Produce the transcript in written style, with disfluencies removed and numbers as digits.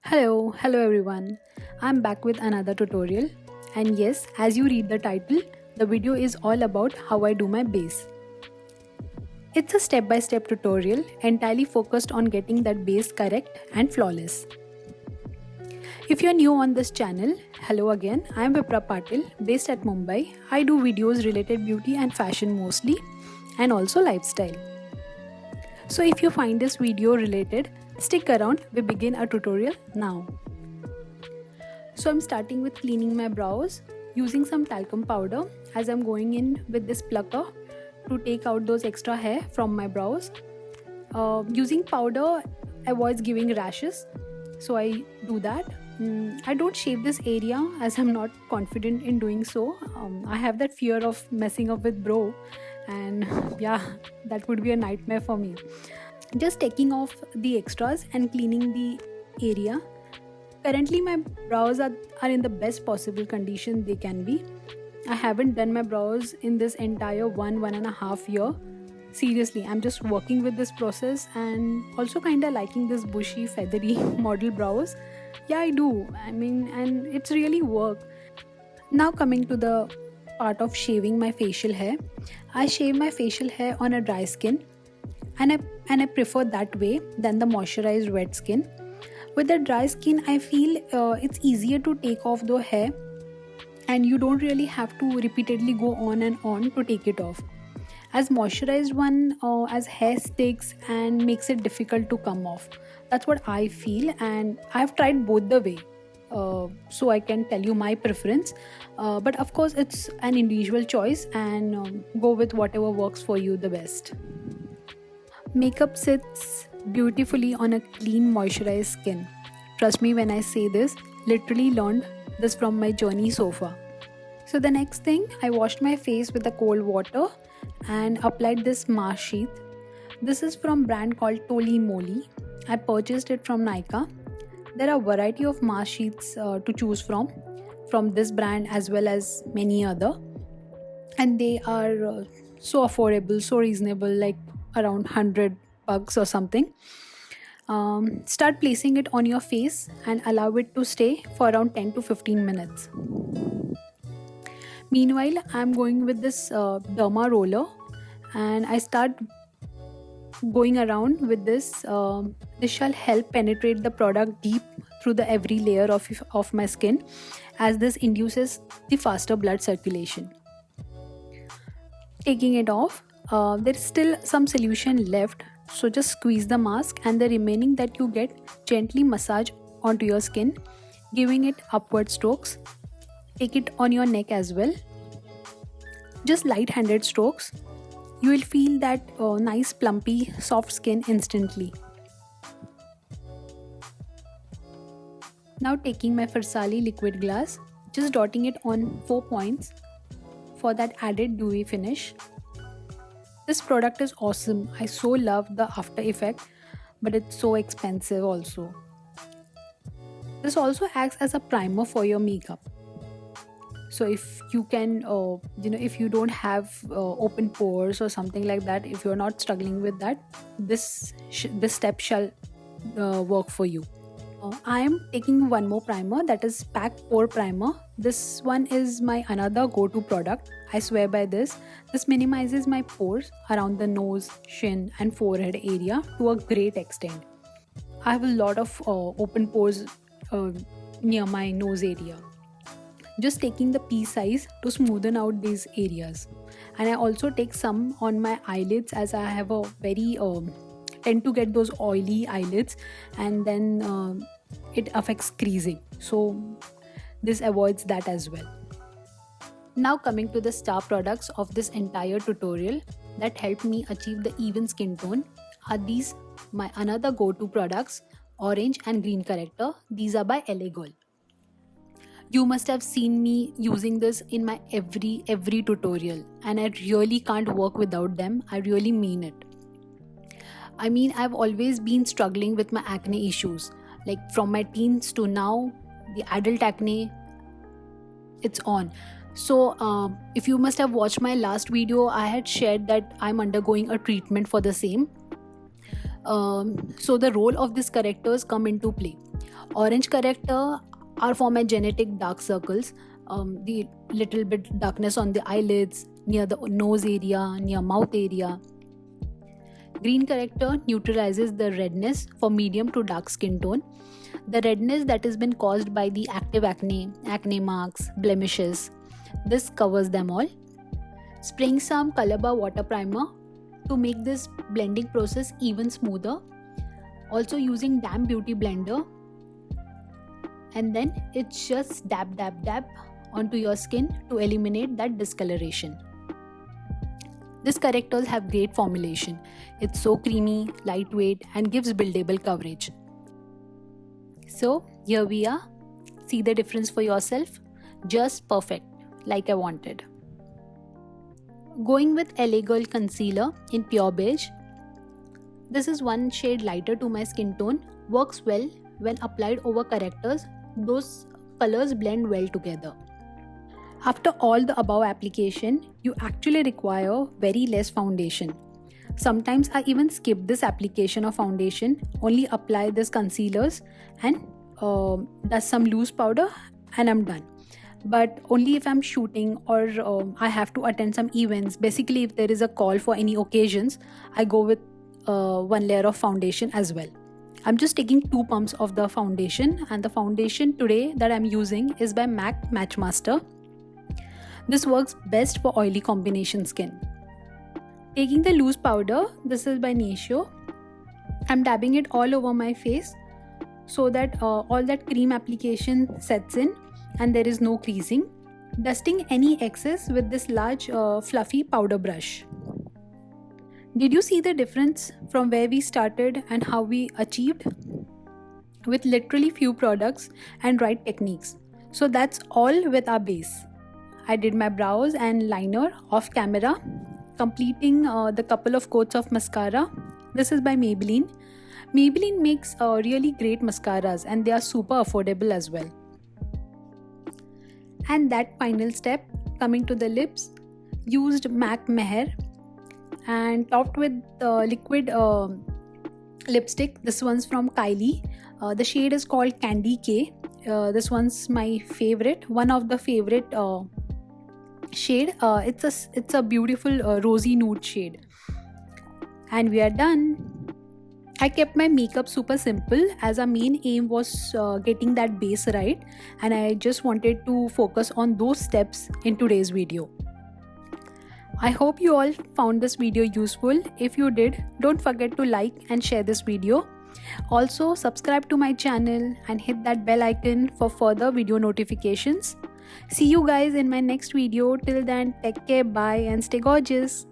Hello everyone. I'm back with another tutorial. And yes, as you read the title, the video is all about how I do my base. It's a step-by-step tutorial entirely focused on getting that base correct and flawless. If you're new on this channel, hello again. I'm Vipra Patil, based at Mumbai. I do videos related beauty and fashion mostly, and also lifestyle. So if you find this video related, stick around, we begin our tutorial now. So I'm starting with cleaning my brows using some talcum powder as I'm going in with this plucker to take out those extra hair from my brows. Using powder avoids giving rashes, so I do that. I don't shave this area as I'm not confident in doing so. I have that fear of messing up with brow, and yeah, that would be a nightmare for me. Just taking off the extras and cleaning the area. Currently, my brows are in the best possible condition they can be. I haven't done my brows in this entire one and a half year. Seriously, I'm just working with this process and also kind of liking this bushy, feathery model brows. Yeah, I do. And it's really work. Now, coming to the part of shaving my facial hair, I shave my facial hair on a dry skin, and I prefer that way than the moisturized wet skin. With the dry skin, I feel it's easier to take off the hair, and you don't really have to repeatedly go on and on to take it off. As moisturized one, as hair sticks and makes it difficult to come off. That's what I feel, and I've tried both the way. So I can tell you my preference, but of course it's an individual choice, and go with whatever works for you the best. Makeup sits beautifully on a clean, moisturized skin. Trust me when I say this, literally learned this from my journey so far. So, the next thing, I washed my face with the cold water and applied this mask sheath. This is from brand called Toli Moly. I purchased it from Nykaa. There are a variety of mask sheaths to choose from this brand as well as many other, and they are so affordable, so reasonable, like around 100 bucks or something. Start placing it on your face and allow it to stay for around 10 to 15 minutes. Meanwhile, I'm going with this derma roller, and I start going around with this. This shall help penetrate the product deep through the every layer of my skin, as this induces the faster blood circulation. Taking it off, there is still some solution left, so just squeeze the mask, and the remaining that you get, gently massage onto your skin, giving it upward strokes. Take it on your neck as well, just light handed strokes. You will feel that nice plumpy soft skin instantly. Now taking my Farsali liquid glass, just dotting it on 4 points for that added dewy finish. This product is awesome. I so love the after effect, but it's so expensive also. This also acts as a primer for your makeup. So if you can, if you don't have open pores or something like that, if you're not struggling with that, this step shall work for you. I am taking one more primer, that is Pack Pore Primer. This one is my another go-to product. I swear by this. This minimizes my pores around the nose, chin and forehead area to a great extent. I have a lot of open pores near my nose area. Just taking the pea size to smoothen out these areas. And I also take some on my eyelids, as I have a very tend to get those oily eyelids, and then it affects creasing, so this avoids that as well. Now coming to the star products of this entire tutorial that helped me achieve the even skin tone are these, my another go-to products, orange and green corrector. These are by LA Girl. You must have seen me using this in my every tutorial, and I really can't work without them. I really mean it. I've always been struggling with my acne issues. Like from my teens to now, the adult acne, it's on. So, if you must have watched my last video, I had shared that I'm undergoing a treatment for the same. So the role of these characters come into play. Orange character are for my genetic dark circles, the little bit darkness on the eyelids, near the nose area, near mouth area. Green character neutralizes the redness for medium to dark skin tone. The redness that has been caused by the active acne, acne marks, blemishes. This covers them all. Spraying some Color Bar water primer to make this blending process even smoother. Also using damp beauty blender, and then it's just dab onto your skin to eliminate that discoloration. These correctors have great formulation. It's so creamy, lightweight, and gives buildable coverage. So here we are. See the difference for yourself? Just perfect, like I wanted. Going with LA Girl Concealer in Pure Beige. This is one shade lighter to my skin tone. Works well when applied over correctors. Those colors blend well together. After all the above application, you actually require very less foundation. Sometimes I even skip this application of foundation, only apply this concealers and does some loose powder and I'm done. But only if I'm shooting or I have to attend some events. Basically, if there is a call for any occasions, I go with one layer of foundation as well. I'm just taking 2 pumps of the foundation, and the foundation today that I'm using is by MAC Matchmaster. This works best for oily combination skin. Taking the loose powder, this is by Neesho. I'm dabbing it all over my face so that all that cream application sets in and there is no creasing. Dusting any excess with this large fluffy powder brush. Did you see the difference from where we started and how we achieved? With literally few products and right techniques. So that's all with our base. I did my brows and liner off camera, completing the couple of coats of mascara. This is by Maybelline. Maybelline makes really great mascaras and they are super affordable as well. And that final step, coming to the lips, used MAC Meher and topped with liquid lipstick. This one's from Kylie. The shade is called Candy K. This one's my favorite, one of the favorite shade. It's a beautiful rosy nude shade. And we are done. I kept my makeup super simple as our main aim was getting that base right, and I just wanted to focus on those steps in today's video. I hope you all found this video useful. If you did, don't forget to like and share this video. Also, subscribe to my channel and hit that bell icon for further video notifications. See you guys in my next video. Till then, take care, bye, and stay gorgeous.